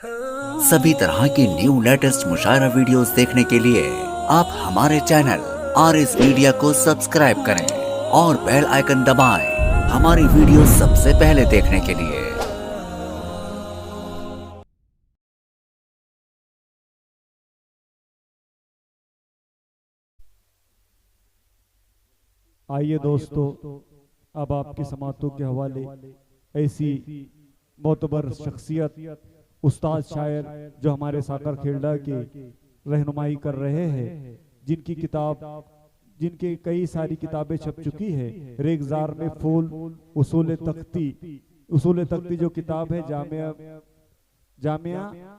सभी तरह की न्यू लेटेस्ट मुशायरा वीडियोस देखने के लिए आप हमारे चैनल RS मीडिया को सब्सक्राइब करें और बेल आइकन दबाएं हमारी वीडियो सबसे पहले देखने के लिए। आइए दोस्तों, अब आपकी समातों के हवाले ऐसी मोतबर शख्सियत उस्ताद शायर जो हमारे साकर खेड़ा की रहनुमाई कर रहे हैं, जिनकी किताब जिनके कई सारी किताबें छप चुकी है। रेगजार में फूल, उसूल तख्ती जो किताब है जामिया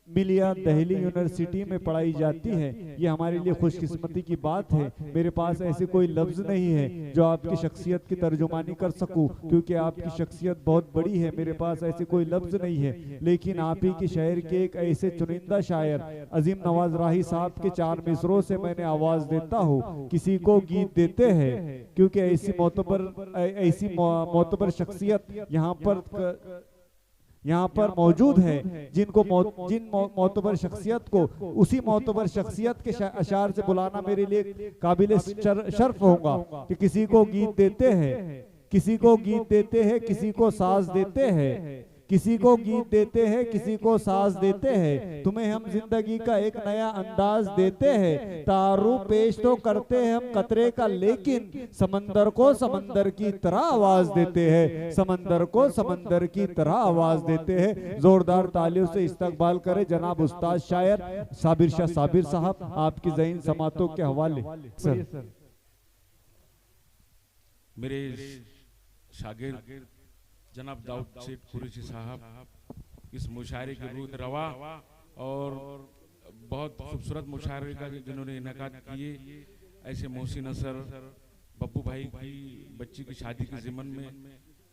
मिलिया दिल्ली यूनिवर्सिटी में पढ़ाई जाती है। ये हमारे लिए खुशकिस्मती की बात है। मेरे पास ऐसे कोई लफ्ज नहीं है जो आपकी शख्सियत की तर्जुमानी कर सकूं, क्योंकि आपकी शख्सियत बहुत बड़ी है। मेरे पास ऐसे कोई लफ्ज नहीं है, लेकिन आप ही के शहर के एक ऐसे चुनिंदा शायर अजीम नवाज राही साहब के 4 मिसरों से मैंने आवाज देता हूँ। किसी को गीत देते हैं, क्योंकि ऐसी मोतबर शख्सियत यहाँ पर मौजूद है, जिन मोतबर शख्सियत को उसी मोतबर शख्सियत के अशार से बुलाना मेरे लिए काबिल शर्फ होगा कि किसी को गीत देते हैं, किसी को साज देते हैं, किसी को गीत देते हैं, किसी को साज देते हैं। तुम्हें हम जिंदगी का एक नया अंदाज देते हैं। तारुफ पेश तो करते हैं हम कतरे का, लेकिन समंदर को समंदर की तरह आवाज देते हैं, समंदर को समंदर की तरह आवाज देते हैं। जोरदार तालियों से इस्तकबाल करें जनाब उस्ताद शायर साबिर शाह साबिर साहब, आपकी ज़हीन समातों के हवाले। सर, मेरे शागिर्द जनाब दाऊद शेख कुरैशी साहब इस मुशायरे के रूह रवा और बहुत खूबसूरत मुशायरे का जिन्होंने इनेकाद किए, ऐसे मोहसिन असर बब्बू भाई की बच्ची की शादी के ज़िमन में,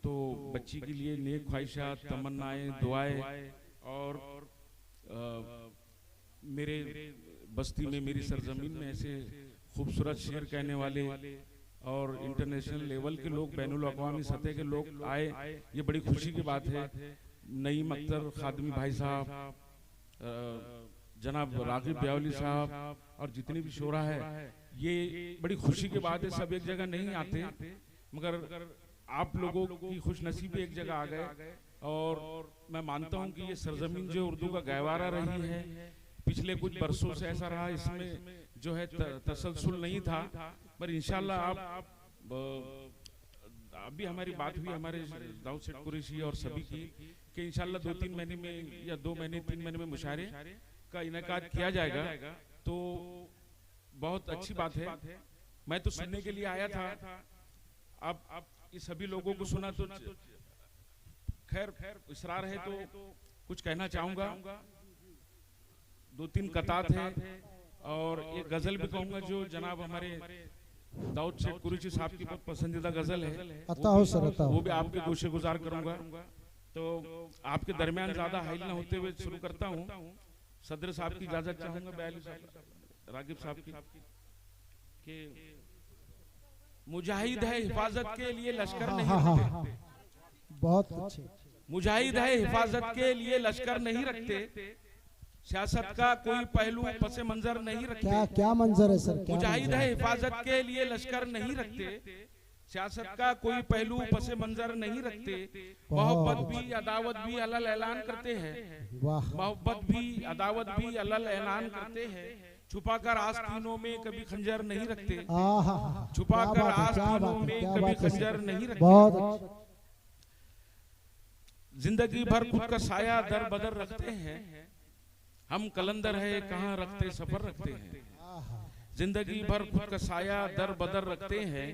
तो बच्ची के लिए नेक ख्वाहिशात, तमन्नाएं, दुआएं और मेरे बस्ती में, मेरी सरजमीन में ऐसे खूबसूरत शेर कहने वाले और इंटरनेशनल लेवल के लोग, बैनुल अक़वामी सतह के लोग आए, ये बड़ी खुशी की बात है। नईम अख्तर खादमी भाई साहब, जनाब रागिब ब्यावली साहब और जितनी भी शोरा है, ये बड़ी खुशी की बात है। सब एक जगह नहीं आते, मगर आप लोगों की खुशनसीबी एक जगह आ गए। और मैं मानता हूँ कि ये सरजमीन जो उर्दू का गहवारा रही है, पिछले कुछ बरसों से ऐसा रहा, इसमें जो है तसलसल नहीं था, पर इंशाल्लाह आप अभी हमारी बात हुई हमारे दाऊद शेख कुरैशी और सभी की कि इंशाल्लाह 2-3 महीने में या 2 महीने 3 महीने में मुशायरे का इनेकाद किया जाएगा, तो बहुत अच्छी बात है। मैं तो सुनने के लिए आया था, अब ये सभी लोगों को सुना तो खैर इसरार है तो कुछ कहना चाहूंगा। 2-3 कतात हैं और एक गजल भी कहूंगा जो जनाब हमारे दाऊद शेख कुरैशी साहब की बहुत पसंदीदा गजल है, वो भी आपके गोशे गुजार करूंगा। तो आपके दरमियान ज्यादा हाइल ना होते हुए शुरू करता हूँ। सदर साहब की इजाजत चाहूंगा, ब्याली साहब, रागिब साहब की, कि मुजाहिद है हिफाजत के लिए लश्कर नहीं रखते, बहुत अच्छे। मुजाहिद है हिफाजत के लिए लश्कर नहीं रखते, सियासत का कोई पहलू पसे मंजर नहीं रखते। क्या मंजर है सर? मुजाहिद है हिफाजत के लिए लश्कर नहीं रखते, सियासत का कोई पहलू पसे मंजर नहीं रखते। मोहब्बत भी अदावत भी अलल ऐलान करते हैं, मोहब्बत भी अदावत भी अलल ऐलान करते हैं। छुपाकर आस्तीनों में कभी खंजर नहीं रखते, छुपाकर आस्तीनों में कभी खंजर नहीं रखते। जिंदगी भर खुद का साया दर बदर रखते हैं, हम कलंदर है कहाँ रखते सफर रखते हैं। जिंदगी भर खुद का साया दर बदर रखते हैं,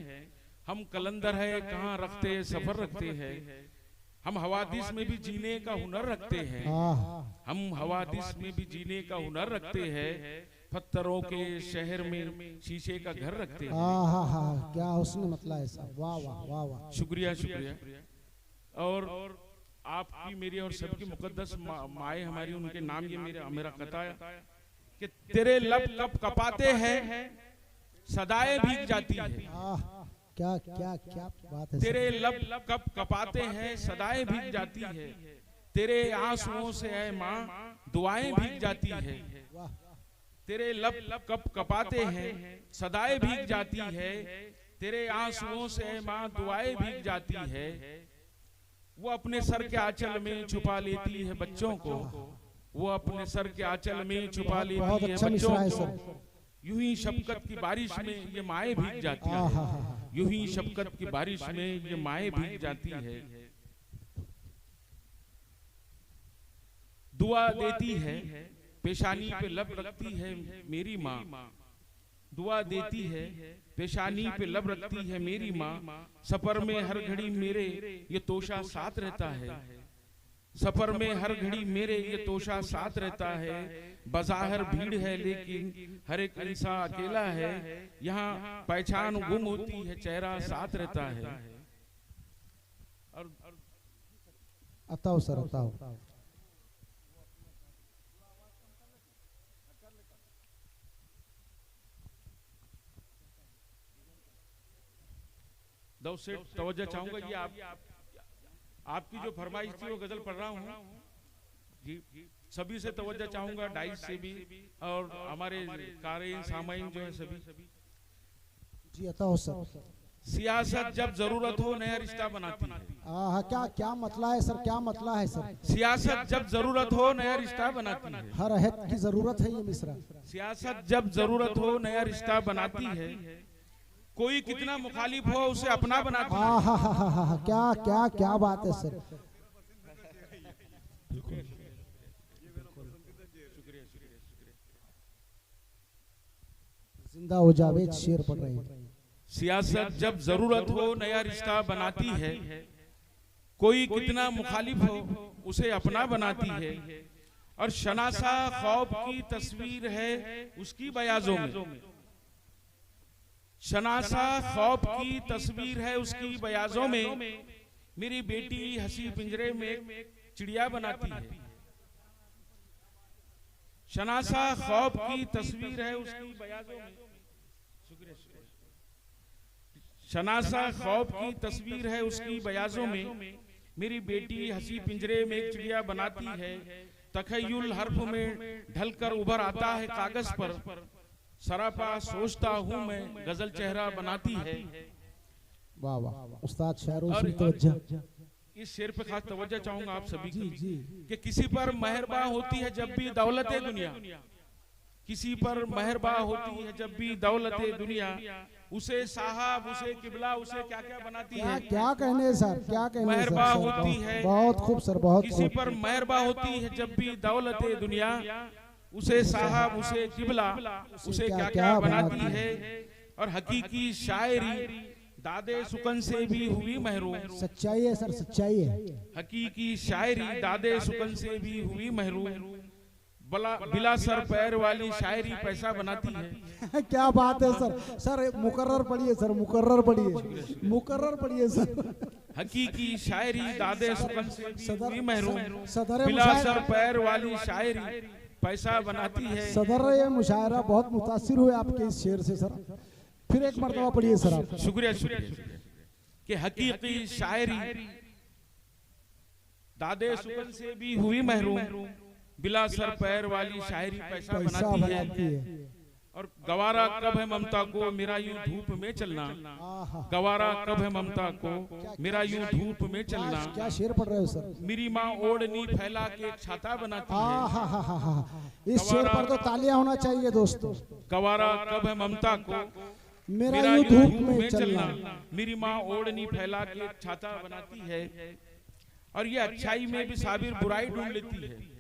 हम कलंदर है कहाँ रखते सफर रखते हैं। हम हवादिस में भी जीने का हुनर रखते हैं, हम हवादिस में भी जीने का हुनर रखते हैं। पत्थरों के शहर में शीशे का घर रखते हैं। क्या हुस्न मतलब है सर, वाह वाह वाह वाह, शुक्रिया शुक्रिया। और आपकी मेरी और सबकी मुकद्दस माए हमारी, उनके नाम ये मेरा कता कि तेरे लब कब कपाते हैं सदाएं भीग जाती है। क्या क्या क्या बात है, तेरे लब कब कपाते हैं सदाएं भीग जाती है। तेरे आंसुओं से है माँ दुआएं भीग जाती है, वाह तेरे लब कप कपाते हैं सदाएं भीग जाती है, तेरे आंसुओं से है माँ दुआएं भीग जाती है। वो अपने सर के आंचल में छुपा लेती है बच्चों को, वो अपने सर के आंचल में छुपा बहुत लेती है अच्छा बच्चों मिसरा है को। सर। यूं ही शफकत की बारिश में ये माएं भीग जाती है, यूं ही शफकत की बारिश में ये माएं भीग जाती है। दुआ देती है पेशानी पे लब रखती है मेरी माँ, दुआ देती है पेशानी पे लब रखती है मेरी माँ। सफर में हर घड़ी मेरे ये तोशा साथ रहता है, सफर में हर घड़ी मेरे ये तोशा साथ रहता है। बाज़ाहिर भीड़ है लेकिन हर एक इंसान अकेला है, यहाँ पहचान गुम होती है चेहरा साथ रहता है। और अताओ सर अताओ। दो से तवज्जो चाहूंगा, ये आपकी जो फरमाइश थी वो गजल पढ़ रहा हूँ जी। सभी से तवज्जो चाहूंगा, डाइस से भी और हमारे कारीन सामाइन जो है सभी। जी अताओ सर। सियासत जब जरूरत हो नया रिश्ता बनाती है, क्या क्या मतला है सर, क्या मतला है सर? सियासत जब जरूरत हो नया रिश्ता बनाती है, हर अहद की जरूरत है ये मिसरा। सियासत जब जरूरत हो नया रिश्ता बनाती है, कोई कितना मुखालिफ हो उसे अपना बनाती है। हाँ क्या क्या क्या बात है सर। जिंदा हो जावेद शेर पढ़ रहे हैं। सियासत जब जरूरत हो नया रिश्ता बनाती है, कोई कितना मुखालिफ हो उसे अपना बनाती है। और शनासा खौफ की तस्वीर है उसकी बयाजों में, शनासा खौफ की तस्वीर है उसकी बयाजों में। मेरी बेटी हंसी पिंजरे में चिड़िया बनाती है, शनासा खौफ की तस्वीर है उसकी बयाजों में। शनासा खौफ की तस्वीर है उसकी बयाजों में, मेरी बेटी हंसी पिंजरे में एक चिड़िया बनाती है। तखय्युल हर्फ में ढलकर उभर आता है कागज पर, सरापा सोचता हूँ मैं गजल चेहरा बनाती है। वाह वाह उस्ताद शायरों और से तवज्जो। इस शेर पे खास तवज्जो चाहूंगा आप सभी की कि किसी पर मेहरबान होती है जब भी दौलत दुनिया, किसी पर मेहरबान होती है जब भी दौलत दुनिया, उसे साहब उसे किबला उसे क्या क्या बनाती है। क्या कहने सर, क्या कहने मेहरबान सर, होती है बहुत खूब सर, बहुत किसी खूब। पर मेहरबान होती है जब भी दौलत दुनिया, उसे साहब उसे किबला उसे क्या क्या बनाती है। और हकीकी शायरी दादे सुकन से भी हुई महरूम, सच्चाई है सर, सच्चाई है। हकीकी शायरी दादे सुकन से भी हुई महरूम, बिला सर पैर वाली शायरी पैसा बनाती है। क्या बात है सर। सर मुकर्रर पढ़िए सर, मुकर्रर पढ़िए, मुकर्रर पढ़िए सर। हकीकी शायरी दादे सुकन से भी हुई महरूम, सदर बिला सर पैर वाली शायरी पैसा बनाती है। सदर ये मुशायरा बहुत मुतासिर हुए आपके इस शेर से सर। फिर एक मर्तबा पढ़िए सर आप। शुक्रिया शुक्रिया। कि हकीकी शायरी दादे सुकन से भी हुई महरूम, बिला सर पैर वाली शायरी पैसा बनाती है। और गवारा कब है ममता को मेरा यूं धूप में चलना, गवारा कब है ममता को मेरा यूं धूप में चलना। क्या शेर पढ़ रहे हो सर? मेरी माँ ओढ़नी फैला के एक छाता बनाती है। इस शेर पर तो तालियां होना चाहिए दोस्तों। गवारा कब है ममता को मेरा यूं धूप में चलना, मेरी माँ ओढ़नी फैला के एक छाता बनाती है। और ये अच्छाई में भी साबिर बुराई ढूंढ लेती है,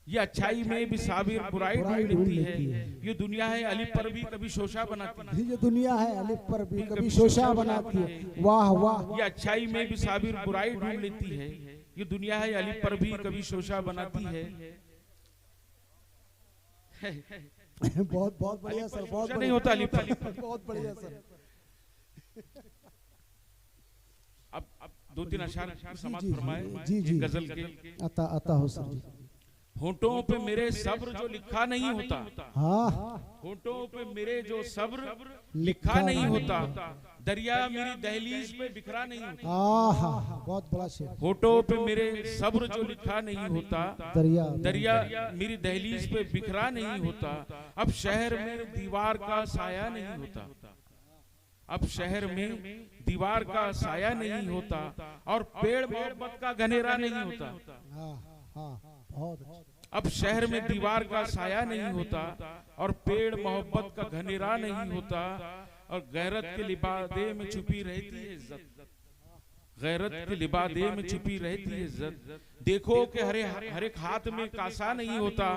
ये अच्छाई में भी साबिर बुराई ढूंढ लेती है। ये दुनिया है अलिफ पर भी कभी शोशा बनाती है, ये दुनिया है अलिफ पर भी कभी शोशा बनाती है। वाह वाह। ये अच्छाई में भी साबिर बुराई ढूंढ लेती है, ये दुनिया है अलिफ पर भी कभी शोशा बनाती है। बहुत बहुत बढ़िया सर, बहुत नहीं होता अलिफ पर। बहुत बढ़िया सर। अब दो तीन अशार समाप्त फरमाए जी जी गजल के। अता हो सर जी। होठों पे मेरे सब्र जो लिखा नहीं होता, हाँ होठों पे मेरे जो सब्र लिखा नहीं होता, दरिया मेरी दहलीज पे बिखरा नहीं होता। आहा, बहुत बड़ा शेर। होठों पे मेरे सब्र जो लिखा नहीं होता, दरिया दरिया मेरी दहलीज पे बिखरा नहीं होता। अब शहर में दीवार का साया नहीं होता, अब शहर में दीवार का साया नहीं होता, और पेड़ मोहब्बत का घनेरा नहीं होता। हाँ हाँ, बहुत अच्छा। अब शहर में दीवार का साया नहीं होता, और पेड़ मोहब्बत का घनेरा नहीं होता, और गैरत के लिबादे में छुपी रहती है इज्जत, गैरत के लिबादे में छुपी रहती है इज्जत। देखो कि हर एक हाथ में कासा नहीं होता।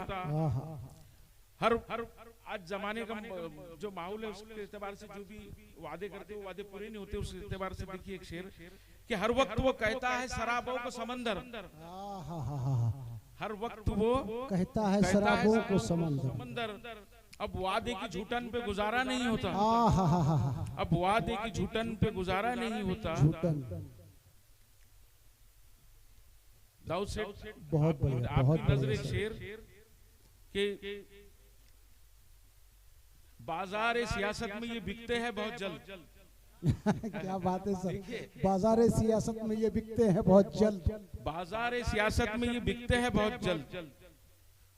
हर आज जमाने का जो माहौल है उसके एतबार से जो भी वादे करते वो वादे पूरे नहीं होते। उस एतबार से देखिए एक शेर कि हर वक्त वो कहता है शराबों को समंदर, हर वक्त वो कहता है शराबों को समंदर। अब वादे की झूठन पे गुजारा नहीं होता, आहा, अब वादे की झूठन पे गुजारा नहीं होता। दाऊद सेठ बहुत बढ़िया, बहुत आपकी नजर एक बढ़िया। शेर के बाजार सियासत में ये बिकते हैं बहुत जल्द। क्या बात है सर, बाजार सियासत में ये बिकते हैं बहुत जल्द। बाजार सियासत में ये बिकते हैं बहुत जल्द।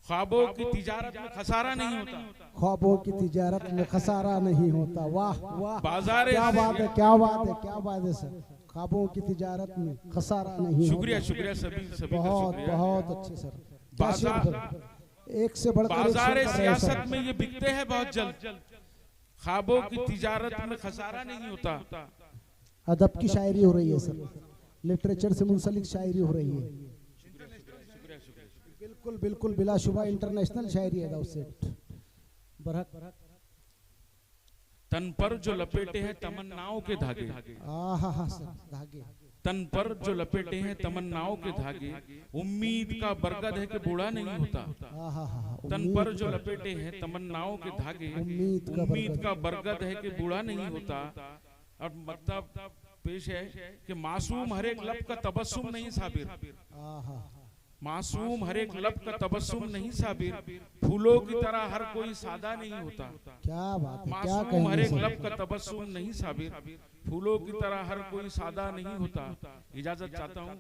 ख्वाबों की तिजारत में खसारा नहीं होता, ख्वाबों की तिजारत में खसारा नहीं होता। वाह वाह, बाजार क्या बात है, क्या बात है, क्या बात है सर। ख्वाबों की तिजारत में खसारा नहीं शुक्रिया होता। शुक्रिया सभी का बहुत शुक्रिया। बहुत अच्छे सर। बाजार एक से बढ़कर एक शेर बाजार कर रहे हैं सियासत सर। में ये बिकते हैं बहुत जल्द। ख्वाबों की तिजारत में खसारा नहीं होता। अदब की शायरी हो रही है सर, लिटरेचर से मुंसलिक शायरी हो रही है। बिल्कुल बिल्कुल, बिलाशुबा इंटरनेशनल शायरी है दाऊद सेठ। बरहक तन पर जो लपेटे हैं तमन्नाओं के धागे, आहा सर, धागे। तन पर जो लपेटे हैं तमन्नाओं के धागे, उम्मीद का बरगद है कि बूढ़ा नहीं होता। आहा, तन पर जो लपेटे हैं तमन्नाओं के धागे, उम्मीद का बरगद है कि बूढ़ा नहीं होता। और मतलब पेश है कि मासूम हर एक लब का तबस्सुम नहीं साबिर, आहा, मासूम हर एक लब का तबस्सुम नहीं साबिर, फूलों की तरह हर कोई सादा नहीं होता। क्या बात है, क्या मासूम हर कहेंगे एक सर। लब का तबस्सुम नहीं साबिर, फूलों की तरह हर कोई सादा नहीं होता। इजाजत चाहता हूँ।